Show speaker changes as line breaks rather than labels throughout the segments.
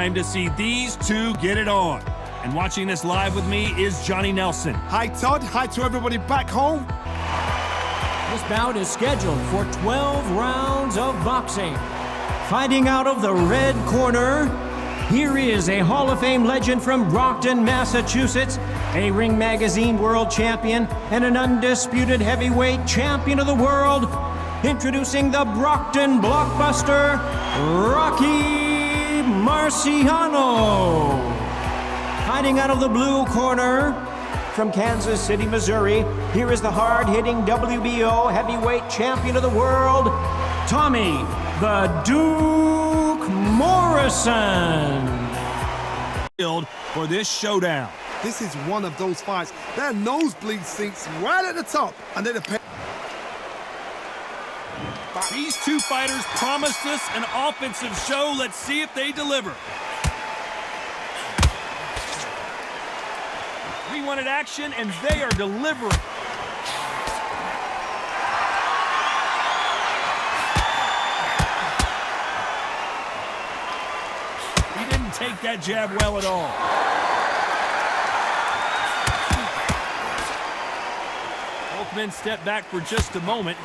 time to see these two get it on. And watching this live with me is Johnny Nelson.
Hi, Todd. Hi to everybody back home.
This bout is scheduled for 12 rounds of boxing. Fighting out of the red corner, here is a Hall of Fame legend from Brockton, Massachusetts, a Ring Magazine world champion, and an undisputed heavyweight champion of the world. Introducing the Brockton blockbuster, Rocky Marciano. Fighting out of the blue corner, from Kansas City, Missouri, here is the hard-hitting WBO heavyweight champion of the world, Tommy the Duke Morrison.
For this showdown.
This is one of those fights. There are nosebleed seats right at the top, and they're the
These two fighters promised us an offensive show. Let's see if they deliver. We wanted action, and they are delivering. He didn't take that jab well at all. Both men step back for just a moment.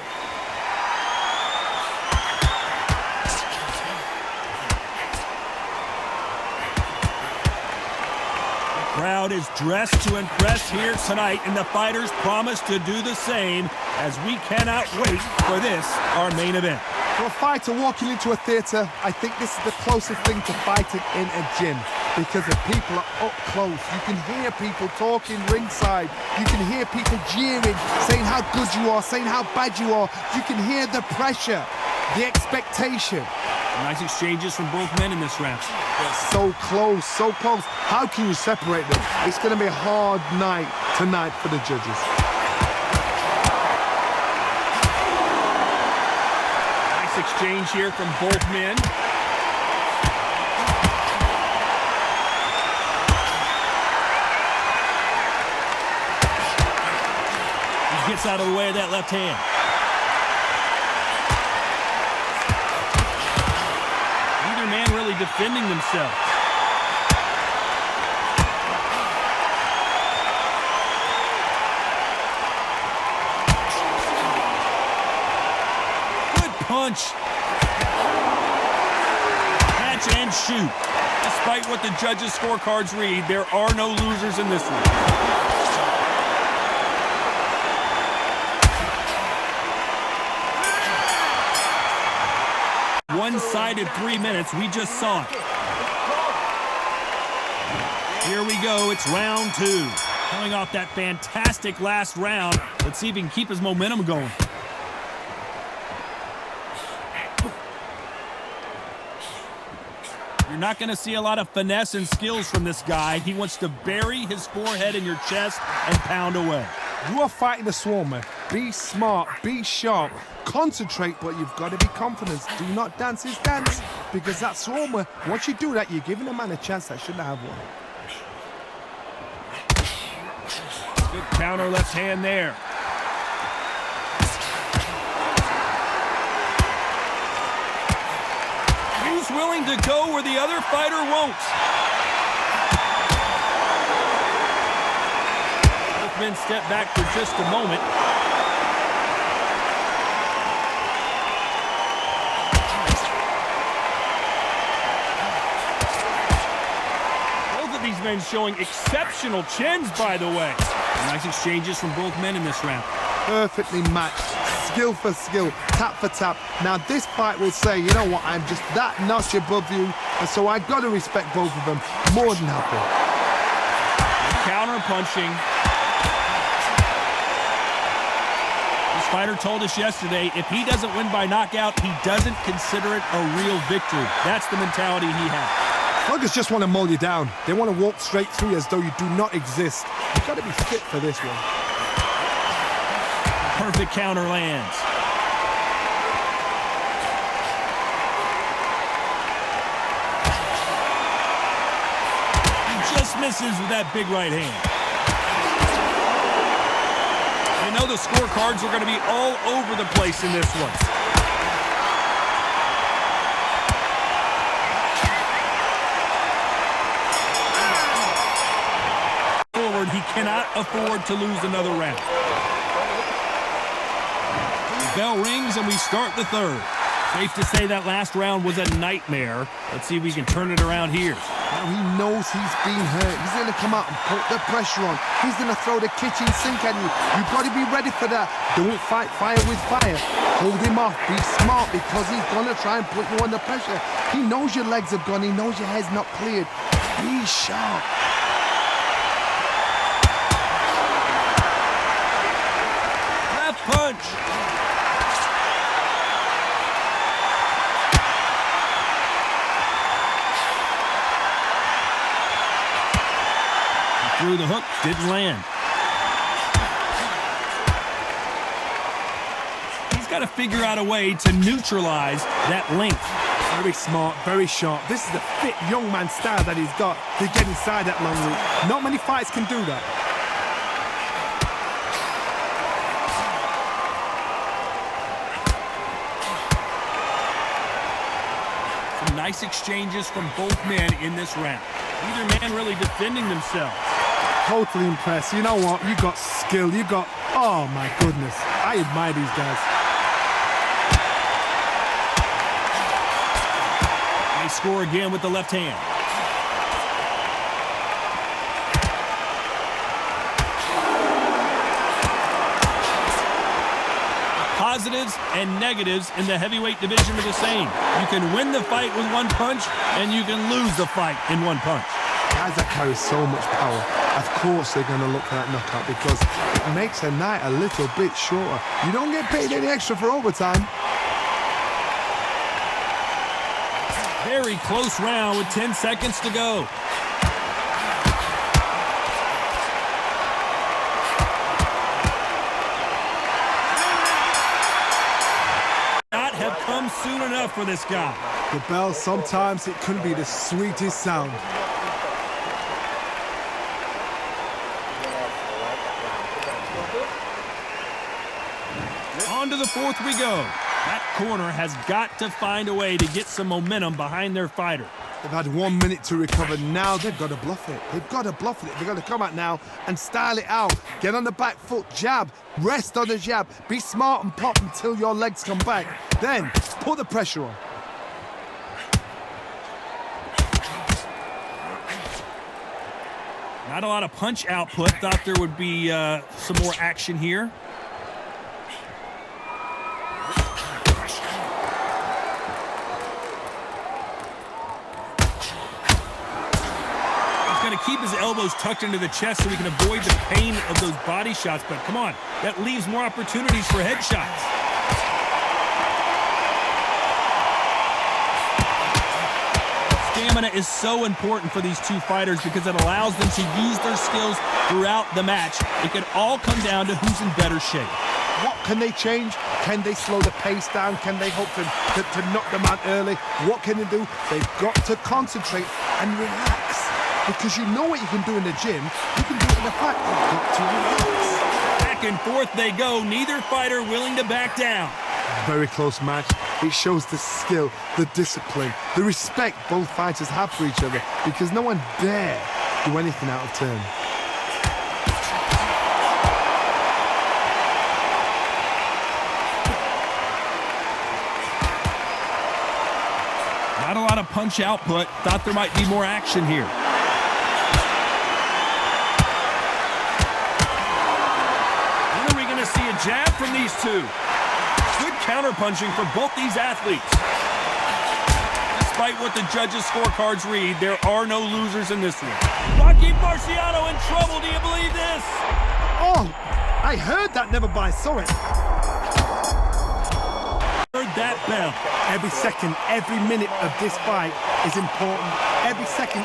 Crowd is dressed to impress here tonight, and the fighters promise to do the same, as we cannot wait for this, our main event.
For a fighter walking into a theater, I think this is the closest thing to fighting in a gym, because the people are up close. You can hear people talking ringside. You can hear people jeering, saying how good you are, saying how bad you are. You can hear the pressure, the expectation.
Nice exchanges from both men in this round.
They're so close, so close. How can you separate them? It's going to be a hard night tonight for the judges.
Nice exchange here from both men. He gets out of the way of that left hand. Man really defending themselves. Good punch. Catch and shoot. Despite what the judges' scorecards read, there are no losers in this one. One-sided 3 minutes, we just saw it. Here we go, it's round 2. Coming off that fantastic last round, let's see if he can keep his momentum going. You're not going to see a lot of finesse and skills from this guy. He wants to bury his forehead in your chest and pound away.
You are fighting a swarmer. Be smart, be sharp, concentrate, but you've got to be confident. Do not dance his dance, because that swarmer, once you do that, you're giving a man a chance that shouldn't have one.
Good counter left hand there. Who's willing to go where the other fighter won't? Men step back for just a moment. Both of these men showing exceptional chins, by the way. Nice exchanges from both men in this round.
Perfectly matched, skill for skill, tap for tap. Now this fight will say, you know what, I'm just that notch above you, and so I've got to respect both of them. More than happy.
Counter punching. Fighter told us yesterday, if he doesn't win by knockout, he doesn't consider it a real victory. That's the mentality he has.
Sluggers just want to mull you down. They want to walk straight through you as though you do not exist. You've got to be fit for this one.
Perfect counter lands. He just misses with that big right hand. I know the scorecards are going to be all over the place in this one. cannot afford to lose another round. The bell rings and we start the third. Safe to say that last round was a nightmare. Let's see if we can turn it around here.
Now he knows he's been hurt. He's going to come out and put the pressure on. He's going to throw the kitchen sink at you. You've got to be ready for that. Don't fight fire with fire. Hold him off. Be smart because he's going to try and put you under pressure. He knows your legs have gone. He knows your head's not cleared. Be sharp.
Left punch. Through the hook, didn't land. He's got to figure out a way to neutralize that length.
Very smart, very sharp. This is the fit young man style that he's got to get inside that long loop. Not many fights can do that.
Some nice exchanges from both men in this round. Neither man really defending themselves.
Totally impressed. You know what? You got skill. You got... Oh, my goodness. I admire these guys.
They score again with the left hand. Positives and negatives in the heavyweight division are the same. You can win the fight with one punch, and you can lose the fight in one punch.
Guys that carry so much power, of course they're going to look for that knockout because it makes a night a little bit shorter. You don't get paid any extra for overtime.
Very close round with 10 seconds to go. Not have come soon enough for this guy.
The bell, sometimes it can be the sweetest sound.
On to the fourth we go. That corner has got to find a way to get some momentum behind their fighter.
They've had 1 minute to recover. Now they've got to bluff it. They've got to bluff it. They've got to come out now and style it out. Get on the back foot, jab, rest on the jab. Be smart and pop until your legs come back. Then put the pressure on.
Not a lot of punch output. Thought there would be some more action here. To keep his elbows tucked into the chest so he can avoid the pain of those body shots, but come on, that leaves more opportunities for headshots. Stamina is so important for these two fighters because it allows them to use their skills throughout the match. It can all come down to who's in better shape.
What can they change? Can they slow the pace down? Can they hope to knock them out early? What can they do? They've got to concentrate and relax. Because you know what you can do in the gym, you can do it in the fight. You've got to relax.
Back and forth they go, neither fighter willing to back down.
Very close match. It shows the skill, the discipline, the respect both fighters have for each other because no one dare do anything out of turn.
Not a lot of punch output. Thought there might be more action here. See a jab from these two. Good counter-punching for both these athletes. Despite what the judges' scorecards read, there are no losers in this one. Marciano in trouble. Do you believe this?
Oh, I heard that, never mind. Saw it.
Heard that bell.
Every second, every minute of this fight is important. Every second.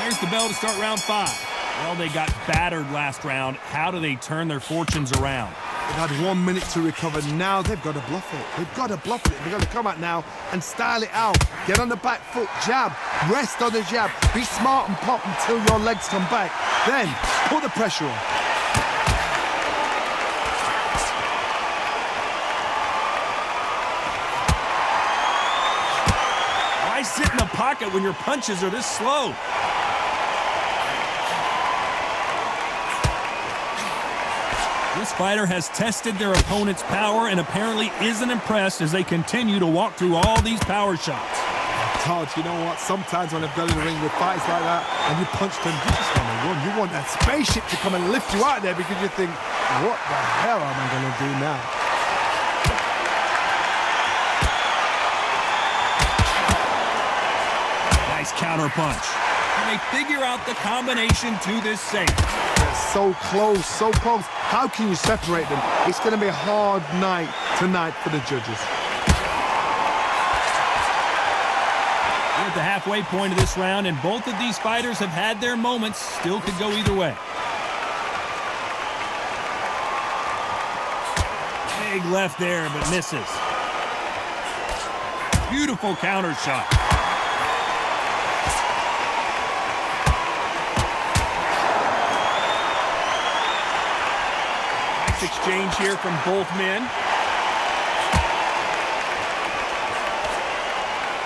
There's the bell to start round 5. Well, they got battered last round. How do they turn their fortunes around?
They've had 1 minute to recover. Now they've got to bluff it. They've got to bluff it. They've got to come out now and style it out. Get on the back foot, jab, rest on the jab. Be smart and pop until your legs come back. Then put the pressure on.
Why sit in the pocket when your punches are this slow? This fighter has tested their opponent's power and apparently isn't impressed as they continue to walk through all these power shots.
Todd, you know what? Sometimes when I've got in the ring with fights like that and you punch them, you just want to run. You want that spaceship to come and lift you out there because you think, what the hell am I going to do now?
Nice counter punch. And they figure out the combination to this safe.
They're so close, so close. How can you separate them? It's going to be a hard night tonight for the judges.
We're at the halfway point of this round, and both of these fighters have had their moments. Still could go either way. Big left there, but misses. Beautiful counter shot. Nice exchange here from both men.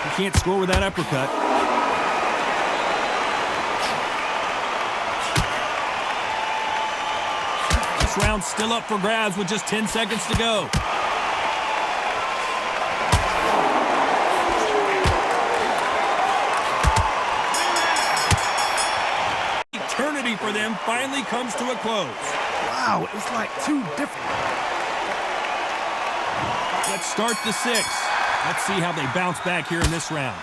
You can't score with that uppercut. This round's still up for grabs with just 10 seconds to go. Eternity for them finally comes to a close.
Wow, it's like two different.
Let's start the sixth. Let's see how they bounce back here in this round.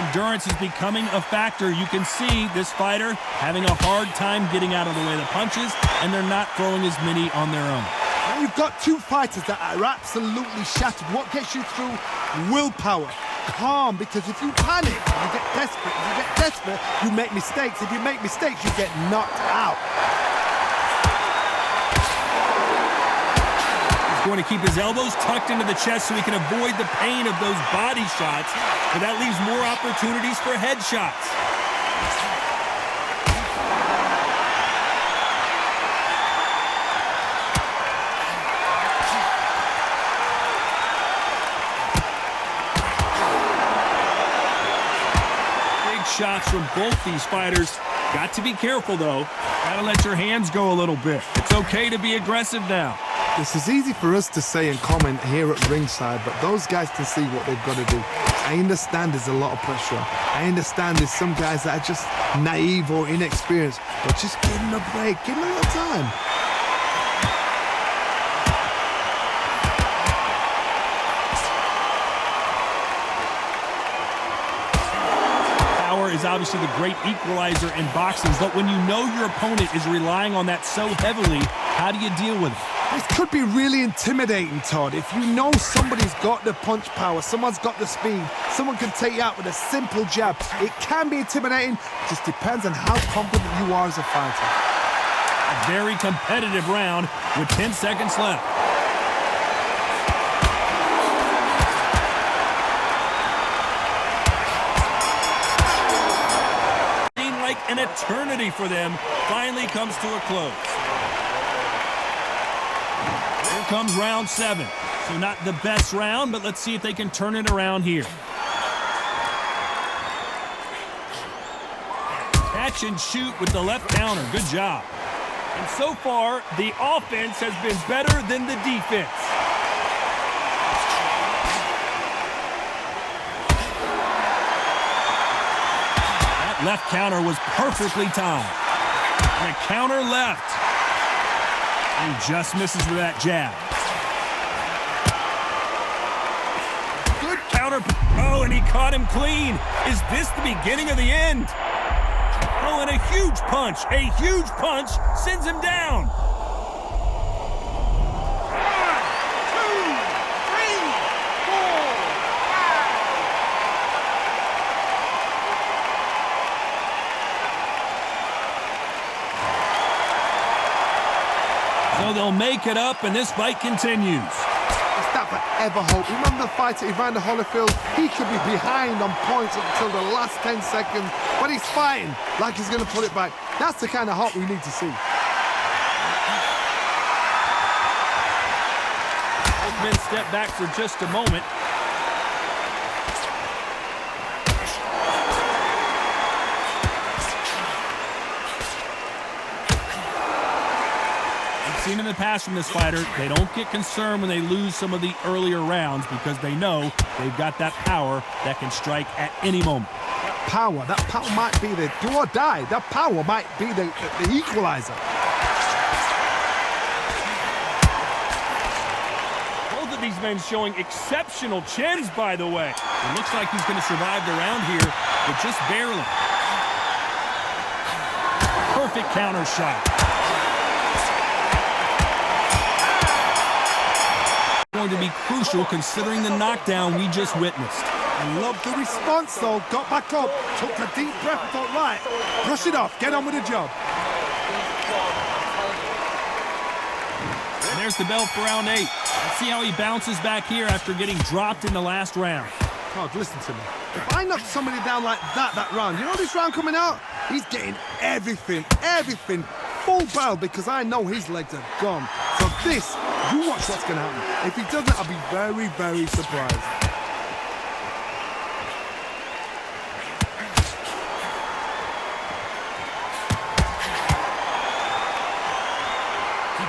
Endurance is becoming a factor. You can see this fighter having a hard time getting out of the way of the punches, and they're not throwing as many on their own.
Now you've got two fighters that are absolutely shattered. What gets you through? Willpower. Calm, because if you panic, you get desperate. If you get desperate, you make mistakes. If you make mistakes, you get knocked out.
He's going to keep his elbows tucked into the chest so he can avoid the pain of those body shots, but that leaves more opportunities for head shots. Shots from both these fighters. Got to be careful, though. Gotta let your hands go a little bit. It's okay to be aggressive now.
This is easy for us to say and comment here at ringside, but those guys can see what they've got to do. I understand there's a lot of pressure. I understand there's some guys that are just naive or inexperienced, but just give them a break. Give them a little time.
Is obviously the great equalizer in boxing, but when you know your opponent is relying on that so heavily, how do you deal with it?
This could be really intimidating, Todd. If you know somebody's got the punch power, someone's got the speed, someone can take you out with a simple jab, it can be intimidating. It just depends on how confident you are as a fighter.
A very competitive round with 10 seconds left. An eternity for them finally comes to a close. Here comes round 7. So not the best round, but let's see if they can turn it around here. Catch and shoot with the left counter. Good job. And so far, the offense has been better than the defense. Left counter was perfectly timed. And a counter left. He just misses with that jab. Good counter. Oh, and he caught him clean. Is this the beginning of the end? Oh, and a huge punch. A huge punch sends him down. 1, 2, 3, 4, 5. So they'll make it up, and this fight continues.
It's that forever hope. Remember the fight at Evander Holyfield? He could be behind on points until the last 10 seconds, but he's fighting like he's going to put it back. That's the kind of hope we need to see.
Both men step back for just a moment. Seen in the past from this fighter, they don't get concerned when they lose some of the earlier rounds because they know they've got that power that can strike at any moment.
That power might be the do or die. That power might be the equalizer.
Both of these men showing exceptional chins, by the way. It looks like he's going to survive the round here, but just barely. Perfect counter shot. Going to be crucial considering the knockdown we just witnessed.
I love the response though. Got back up, took a deep breath and thought, right, brush it off, get on with the job.
And there's the bell for round 8. Let's see how he bounces back here after getting dropped in the last round.
God, listen to me. If I knock somebody down like that round, you know this round coming out? He's getting everything, full bell because I know his legs are gone. So this, you watch what's going to happen. If he doesn't, I'll be very, very surprised.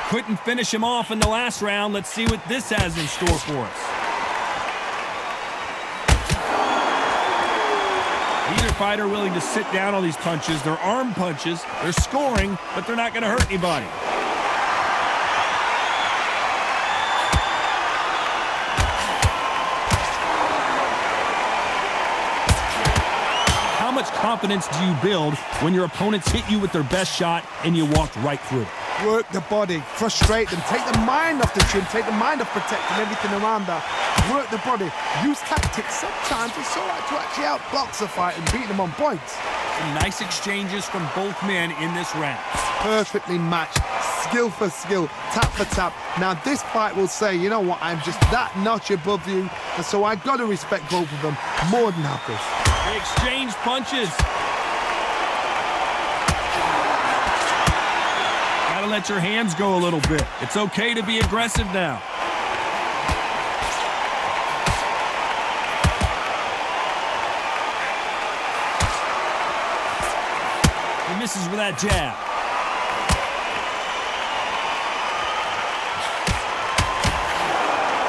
Couldn't finish him off in the last round. Let's see what this has in store for us. Either fighter willing to sit down on these punches. They're arm punches. They're scoring, but they're not going to hurt anybody. How much confidence do you build when your opponents hit you with their best shot and you walked right through it?
Work the body, frustrate them, take the mind off the chin, take the mind off protecting everything around that. Work the body, use tactics. Sometimes it's all right to actually outbox a fight and beat them on points.
Some nice exchanges from both men in this round.
Perfectly matched, skill for skill, tap for tap. Now this fight will say, you know what, I'm just that notch above you, and so I got to respect both of them more than others.
They exchange punches. Gotta let your hands go a little bit. It's okay to be aggressive now. He misses with that jab.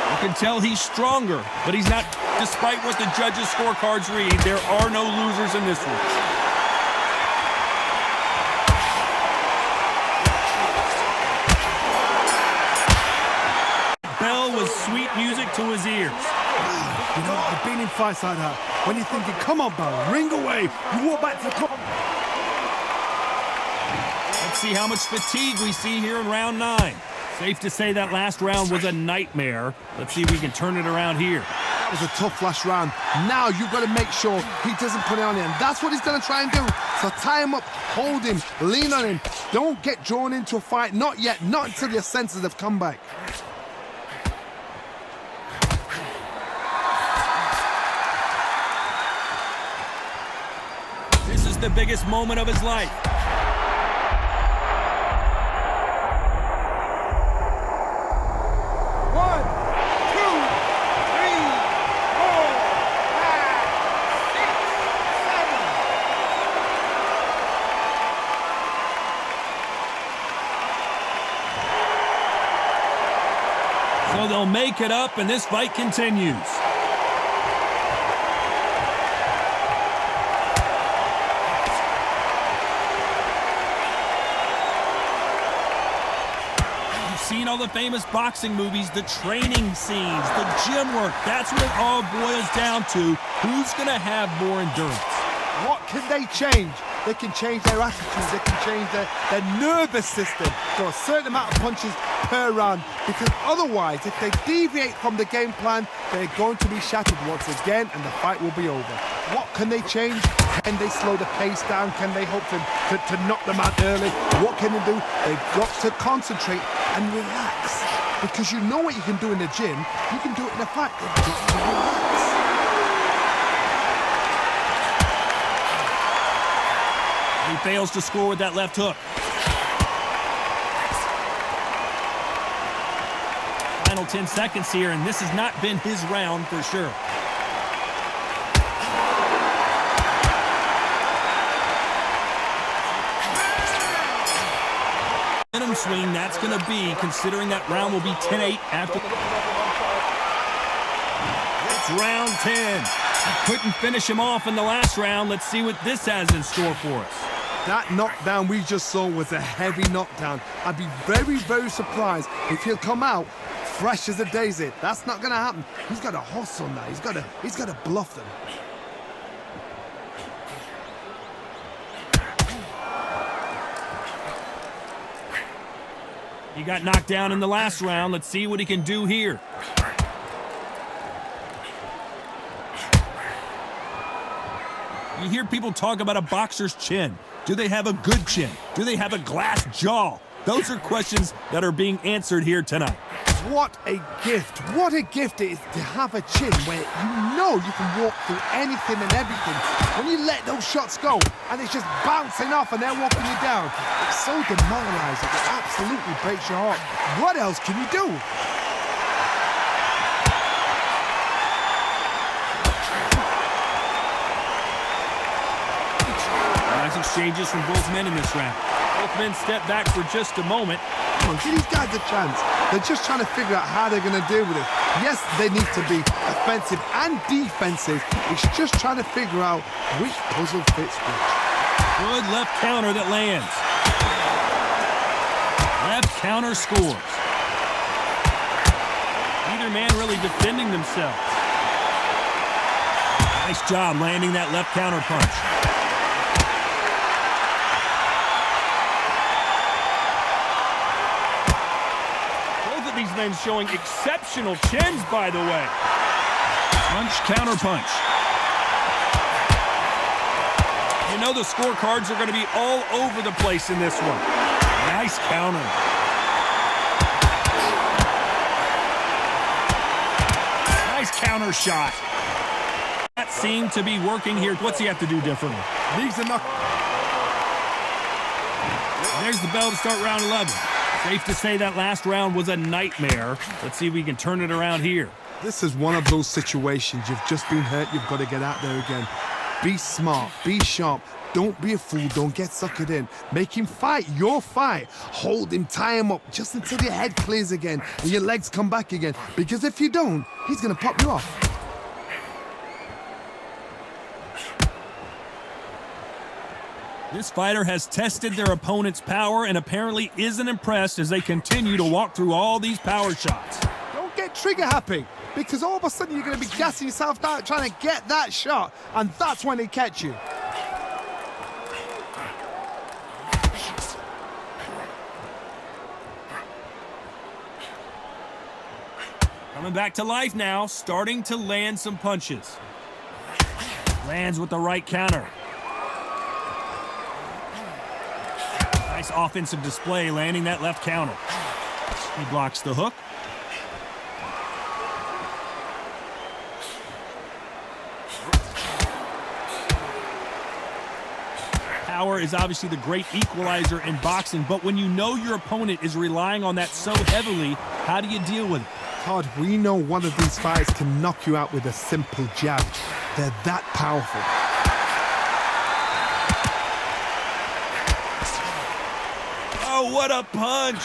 You can tell he's stronger, but he's not. Despite what the judges' scorecards read, there are no losers in this one. Sweet music to his ears.
You know, I've been in fights like that. When you're thinking, come on, Bell, ring away. You walk back to the corner.
Let's see how much fatigue we see here in round 9. Safe to say that last round was a nightmare. Let's see if we can turn it around here.
That was a tough last round. Now you've got to make sure he doesn't put it on him. That's what he's going to try and do. So tie him up, hold him, lean on him. Don't get drawn into a fight. Not yet. Not until your senses have come back.
The biggest moment of his life.
One, two, three, 4, 5, 6, 7.
So they'll make it up and this fight continues. Seen all the famous boxing movies, the training scenes, the gym work. That's what it all boils down to. Who's going to have more endurance?
What can they change? They can change their attitude. They can change their nervous system. So a certain amount of punches per round. Because otherwise, if they deviate from the game plan, they're going to be shattered once again and the fight will be over. What can they change? Can they slow the pace down? Can they hope to knock them out early? What can they do? They've got to concentrate and relax. Because you know what you can do in the gym, you can do it in a fight. They've got to relax.
He fails to score with that left hook. Final 10 seconds here, and this has not been his round for sure. Momentum swing that's going to be, considering that round will be 10-8 after. It's round 10. He couldn't finish him off in the last round. Let's see what this has in store for us.
That knockdown we just saw was a heavy knockdown. I'd be very, very surprised if he'll come out fresh as a daisy. That's not going to happen. He's got to hustle now. He's got to bluff them.
He got knocked down in the last round. Let's see what he can do here. You hear people talk about a boxer's chin. Do they have a good chin? Do they have a glass jaw? Those are questions that are being answered here tonight.
What a gift. What a gift it is to have a chin where you know you can walk through anything and everything. When you let those shots go and it's just bouncing off and they're walking you down, it's so demoralizing. It absolutely breaks your heart. What else can you do?
Nice exchanges from both men in this round. Both men step back for just a moment.
Come on, give these guys a chance. They're just trying to figure out how they're going to deal with it. Yes, they need to be offensive and defensive. It's just trying to figure out which puzzle fits which.
Good left counter that lands. Left counter scores. Neither man really defending themselves. Nice job landing that left counter punch. These men showing exceptional chins, by the way. Punch, counter punch. You know the scorecards are going to be all over the place in this one. Nice counter. Nice counter shot. That seemed to be working here. What's he have to do differently?
These are not...
There's the bell to start round 11. Safe to say that last round was a nightmare. Let's see if we can turn it around here.
This is one of those situations. You've just been hurt. You've got to get out there again. Be smart. Be sharp. Don't be a fool. Don't get suckered in. Make him fight your fight. Hold him. Tie him up just until your head clears again and your legs come back again. Because if you don't, he's going to pop you off.
This fighter has tested their opponent's power and apparently isn't impressed as they continue to walk through all these power shots.
Don't get trigger happy, because all of a sudden you're going to be gassing yourself out trying to get that shot, and that's when they catch you.
Coming back to life now, starting to land some punches. Lands with the right counter. Nice offensive display, landing that left counter. He blocks the hook. Power is obviously the great equalizer in boxing, but when you know your opponent is relying on that so heavily, how do you deal with it?
Todd, we know one of these fights can knock you out with a simple jab. They're that powerful.
Oh, what a punch!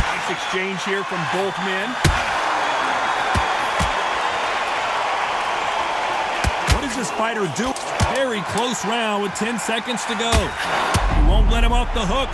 Nice exchange here from both men. What does this fighter do? Very close round with 10 seconds to go. He won't let him off the hook.